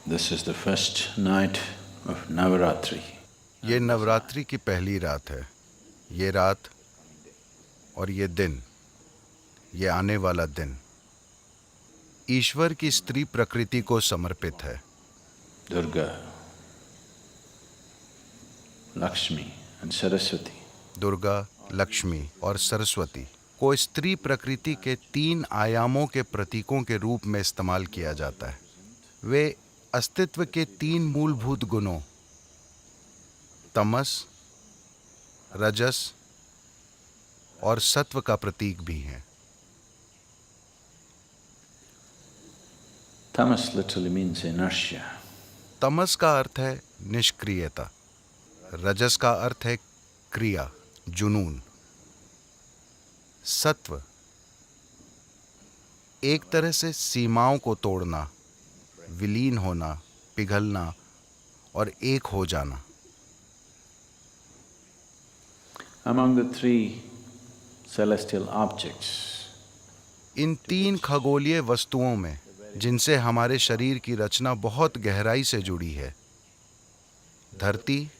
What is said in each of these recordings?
This is the first night of Navaratri. ये नवरात्रि की पहली रात है। ये रात और ये दिन, ये आने वाला दिन ईश्वर की स्त्री प्रकृति को समर्पित है। Durga, Lakshmi and Saraswati. Durga, Lakshmi और सरस्वती को स्त्री प्रकृति के 3 आयामों के प्रतीकों के रूप में इस्तेमाल किया जाता है। वे अस्तित्व के 3 मूलभूत गुणों तमस, रजस और सत्व का प्रतीक भी हैं। Tamas literally means inertia. तमस का अर्थ है निष्क्रियता, रजस का अर्थ है क्रिया, जुनून। सत्व एक तरह से सीमाओं को तोड़ना, विलीन होना, पिघलना और एक हो जाना। Among the 3 celestial objects, इन 3 खगोलीय वस्तुओं में जिनसे हमारे शरीर की रचना बहुत गहराई से जुड़ी है, धरती,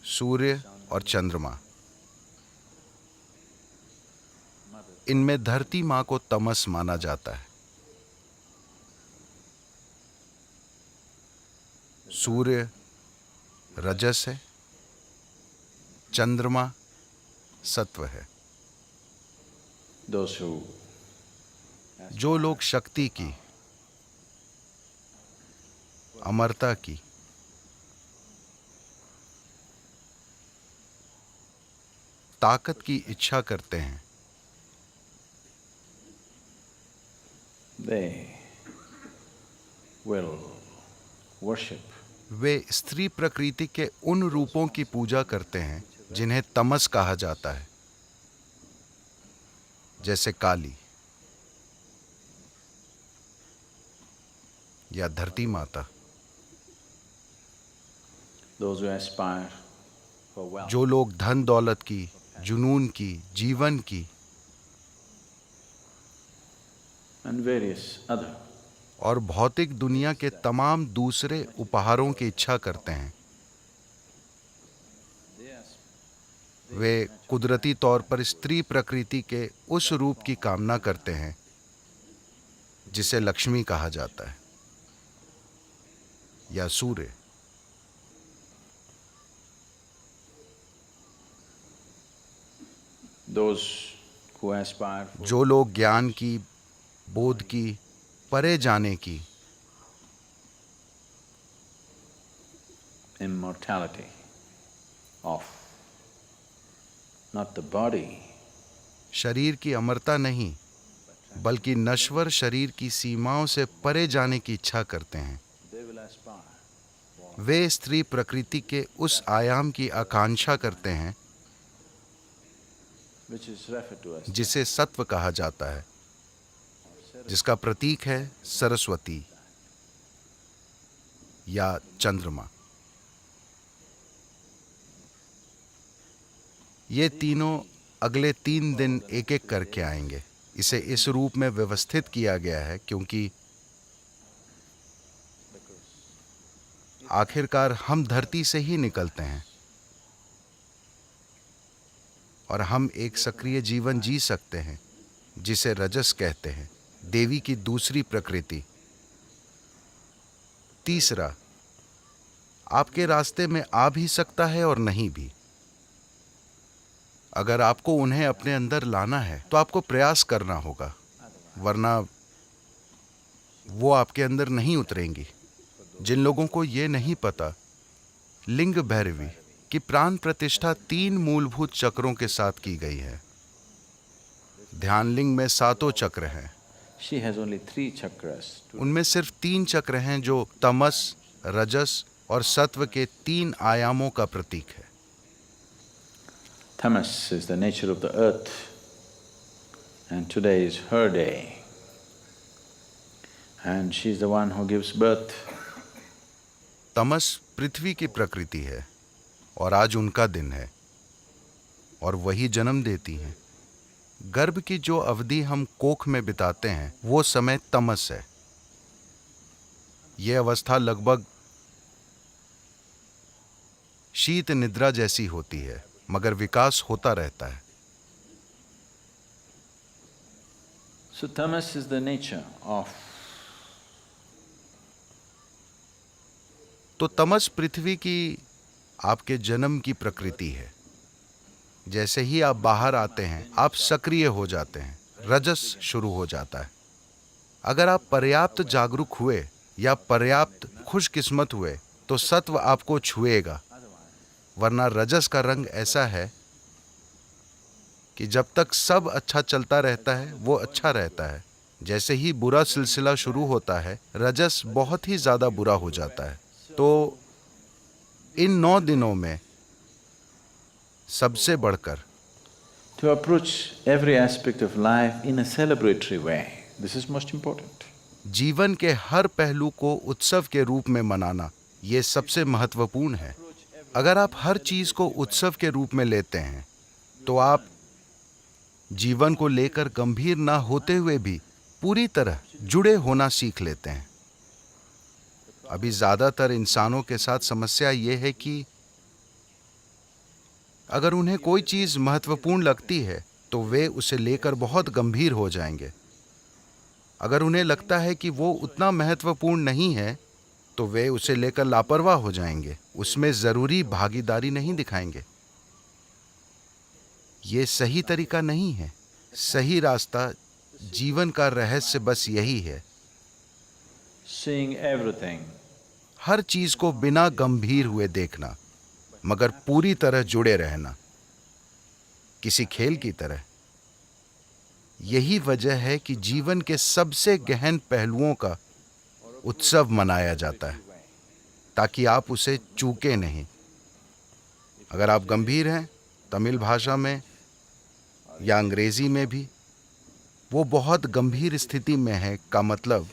सूर्य और चंद्रमा, इनमें धरती माँ को तमस माना जाता है। सूर्य रजस है, चंद्रमा सत्व है। those who जो लोग शक्ति की, अमरता की, ताकत की इच्छा करते हैं, they will worship वे स्त्री प्रकृति के उन रूपों की पूजा करते हैं जिन्हें तमस कहा जाता है, जैसे काली या धरती माता। those who aspire for wealth. जो लोग धन दौलत की, जुनून की, जीवन की And various other. और भौतिक दुनिया के तमाम दूसरे उपहारों की इच्छा करते हैं, वे कुदरती तौर पर स्त्री प्रकृति के उस रूप की कामना करते हैं जिसे लक्ष्मी कहा जाता है या सूर्य। Those who aspire for जो लोग ज्ञान की, बोध की, परे जाने की, immortality of not the body, शरीर की अमरता नहीं बल्कि नश्वर शरीर की सीमाओं से परे जाने की इच्छा करते हैं, they will aspire वे स्त्री प्रकृति के उस आयाम की आकांक्षा करते हैं which is referred to as जिसे सत्व कहा जाता है, जिसका प्रतीक है सरस्वती या चंद्रमा। ये तीनों अगले 3 दिन एक एक करके आएंगे। इसे इस रूप में व्यवस्थित किया गया है क्योंकि आखिरकार हम धरती से ही निकलते हैं और हम एक सक्रिय जीवन जी सकते हैं जिसे रजस कहते हैं, देवी की दूसरी प्रकृति। तीसरा, आपके रास्ते में आ भी सकता है और नहीं भी। अगर आपको उन्हें अपने अंदर लाना है तो आपको प्रयास करना होगा, वरना वो आपके अंदर नहीं उतरेंगी। जिन लोगों को ये नहीं पता, लिंग भैरवी की प्राण प्रतिष्ठा 3 मूलभूत चक्रों के साथ की गई है। ध्यान लिंग में 7 चक्र हैं। she has only 3 chakras to उनमें सिर्फ 3 चक्र हैं जो तमस, रजस और सत्व के 3 आयामों का प्रतीक है। Tamas is the nature of the earth and today is her day and she is the one who gives birth. तमस पृथ्वी की प्रकृति है और आज उनका दिन है और वही जन्म देती हैं। गर्भ की जो अवधि हम कोख में बिताते हैं वो समय तमस है ये अवस्था लगभग शीत निद्रा जैसी होती है, मगर विकास होता रहता है। So tamas is the nature of तो तमस पृथ्वी की आपके जन्म की प्रकृति है। जैसे ही आप बाहर आते हैं आप सक्रिय हो जाते हैं, रजस शुरू हो जाता है। अगर आप पर्याप्त जागरूक हुए या पर्याप्त खुशकिस्मत हुए तो सत्व आपको छुएगा, वरना रजस का रंग ऐसा है कि जब तक सब अच्छा चलता रहता है वो अच्छा रहता है। जैसे ही बुरा सिलसिला शुरू होता है रजस बहुत ही ज्यादा बुरा हो जाता है। तो इन 9 दिनों में सबसे बढ़कर to approach every aspect of life in a celebratory way. This is most important. जीवन के हर पहलू को उत्सव के रूप में मनाना ये सबसे महत्वपूर्ण है। अगर आप हर चीज को उत्सव के रूप में लेते हैं तो आप जीवन को लेकर गंभीर ना होते हुए भी पूरी तरह जुड़े होना सीख लेते हैं। अभी ज्यादातर इंसानों के साथ समस्या ये है कि अगर उन्हें कोई चीज महत्वपूर्ण लगती है तो वे उसे लेकर बहुत गंभीर हो जाएंगे। अगर उन्हें लगता है कि वो उतना महत्वपूर्ण नहीं है तो वे उसे लेकर लापरवाह हो जाएंगे, उसमें जरूरी भागीदारी नहीं दिखाएंगे। ये सही तरीका नहीं है। सही रास्ता, जीवन का रहस्य बस यही है, Seeing everything हर चीज को बिना गंभीर हुए देखना, मगर पूरी तरह जुड़े रहना, किसी खेल की तरह। यही वजह है कि जीवन के सबसे गहन पहलुओं का उत्सव मनाया जाता है, ताकि आप उसे चूके नहीं। अगर आप गंभीर हैं, तमिल भाषा में या अंग्रेजी में भी, वो बहुत गंभीर स्थिति में है का मतलब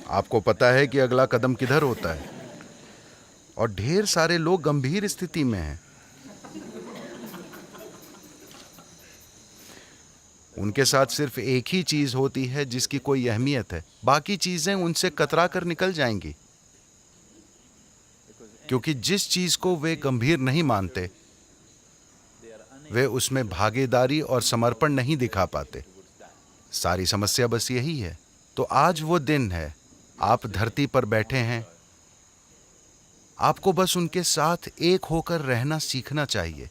आपको पता है कि अगला कदम किधर होता है। और ढेर सारे लोग गंभीर स्थिति में हैं। उनके साथ सिर्फ एक ही चीज होती है जिसकी कोई अहमियत है, बाकी चीजें उनसे कतरा कर निकल जाएंगी, क्योंकि जिस चीज को वे गंभीर नहीं मानते वे उसमें भागीदारी और समर्पण नहीं दिखा पाते। सारी समस्या बस यही है। तो आज वो दिन है, आप धरती पर बैठे हैं, आपको बस उनके साथ एक होकर रहना सीखना चाहिए।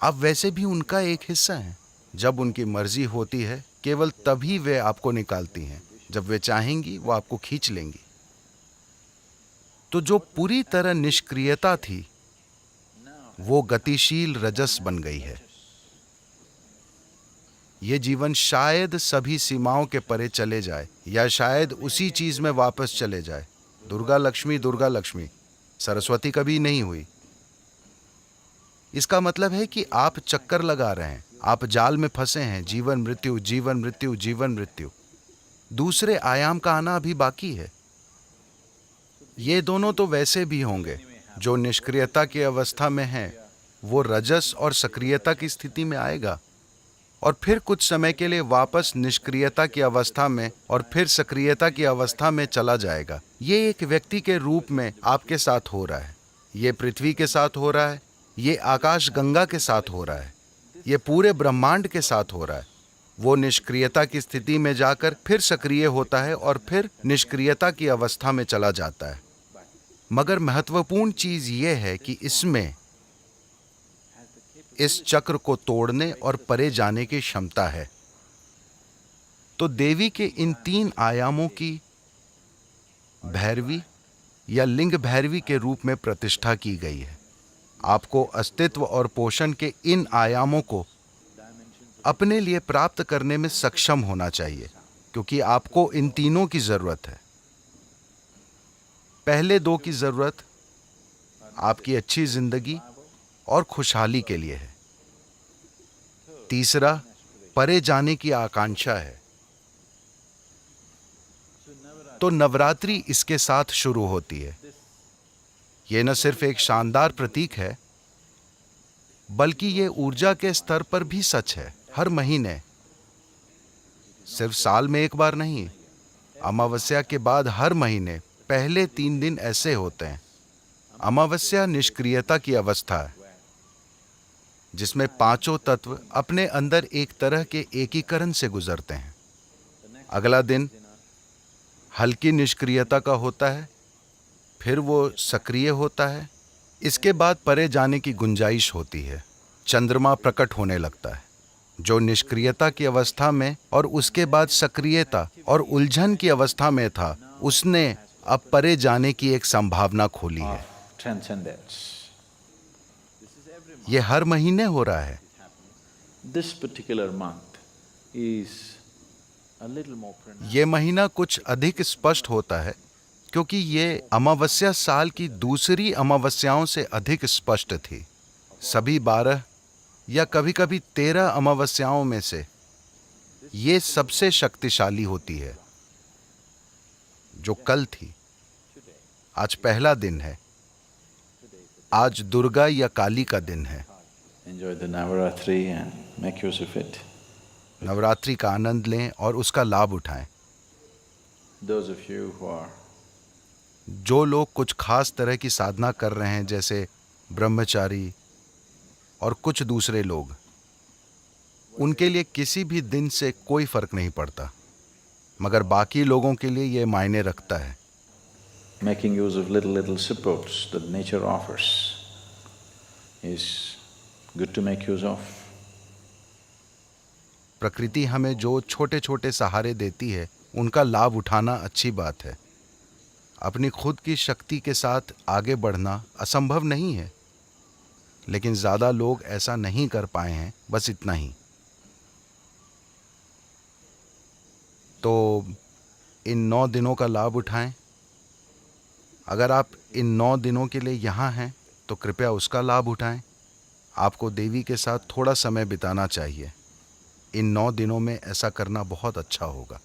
आप वैसे भी उनका एक हिस्सा हैं। जब उनकी मर्जी होती है केवल तभी वे आपको निकालती हैं, जब वे चाहेंगी वो आपको खींच लेंगी। तो जो पूरी तरह निष्क्रियता थी वो गतिशील रजस बन गई है। ये जीवन शायद सभी सीमाओं के परे चले जाए या शायद उसी चीज में वापस चले जाए। दुर्गा लक्ष्मी, सरस्वती कभी नहीं हुई। इसका मतलब है कि आप चक्कर लगा रहे हैं, आप जाल में फंसे हैं, जीवन मृत्यु, जीवन मृत्यु, जीवन मृत्यु। दूसरे आयाम का आना अभी बाकी है। ये दोनों तो वैसे भी होंगे। जो निष्क्रियता की अवस्था में है वो रजस और सक्रियता की स्थिति में आएगा और फिर कुछ समय के लिए वापस निष्क्रियता की अवस्था में और फिर सक्रियता की अवस्था में चला जाएगा। ये एक व्यक्ति के रूप में आपके साथ हो रहा है, ये पृथ्वी के साथ हो रहा है, ये आकाश गंगा के साथ हो रहा है, ये पूरे ब्रह्मांड के साथ हो रहा है। वो निष्क्रियता की स्थिति में जाकर फिर सक्रिय होता है और फिर निष्क्रियता की अवस्था में चला जाता है। मगर महत्वपूर्ण चीज ये है कि इसमें इस चक्र को तोड़ने और परे जाने की क्षमता है। तो देवी के इन 3 आयामों की भैरवी या लिंग भैरवी के रूप में प्रतिष्ठा की गई है। आपको अस्तित्व और पोषण के इन आयामों को अपने लिए प्राप्त करने में सक्षम होना चाहिए, क्योंकि आपको इन तीनों की जरूरत है। पहले 2 की जरूरत आपकी अच्छी जिंदगी और खुशहाली के लिए है। तीसरा परे जाने की आकांक्षा है। तो नवरात्रि इसके साथ शुरू होती है। यह न सिर्फ एक शानदार प्रतीक है, बल्कि ये ऊर्जा के स्तर पर भी सच है। हर महीने, सिर्फ साल में एक बार नहीं, अमावस्या के बाद हर महीने पहले 3 दिन ऐसे होते हैं। अमावस्या निष्क्रियता की अवस्था है, जिसमें पांचों तत्व अपने अंदर एक तरह के एकीकरण से गुजरते हैं। अगला दिन हल्की निष्क्रियता का होता है, फिर वो सक्रिय होता है। इसके बाद परे जाने की गुंजाइश होती है। चंद्रमा प्रकट होने लगता है, जो निष्क्रियता की अवस्था में और उसके बाद सक्रियता और उलझन की अवस्था में था, उसने अब परे जाने की एक संभावना खोली है। of transcendence. ये हर महीने हो रहा है। This particular month is a little more pronounced. ये महीना कुछ अधिक स्पष्ट होता है, क्योंकि ये अमावस्या साल की दूसरी अमावस्याओं से अधिक स्पष्ट थी। सभी 12 या कभी कभी 13 अमावस्याओं में से ये सबसे शक्तिशाली होती है, जो कल थी। आज पहला दिन है। आज दुर्गा या काली का दिन है। Enjoy the Navaratri and make use of it. Navratri का आनंद लें और उसका लाभ उठाएं। Those of you who are जो लोग कुछ खास तरह की साधना कर रहे हैं, जैसे ब्रह्मचारी और कुछ दूसरे लोग, उनके लिए किसी भी दिन से कोई फर्क नहीं पड़ता, मगर बाकी लोगों के लिए ये मायने रखता है। making use of little supports that nature offers is good to make use of. प्रकृति हमें जो छोटे छोटे सहारे देती है, उनका लाभ उठाना अच्छी बात है। अपनी खुद की शक्ति के साथ आगे बढ़ना असंभव नहीं है, लेकिन ज़्यादा लोग ऐसा नहीं कर पाए हैं, बस इतना ही। तो इन 9 दिनों का लाभ उठाएं। अगर आप इन 9 दिनों के लिए यहाँ हैं, तो कृपया उसका लाभ उठाएं। आपको देवी के साथ थोड़ा समय बिताना चाहिए। इन 9 दिनों में ऐसा करना बहुत अच्छा होगा।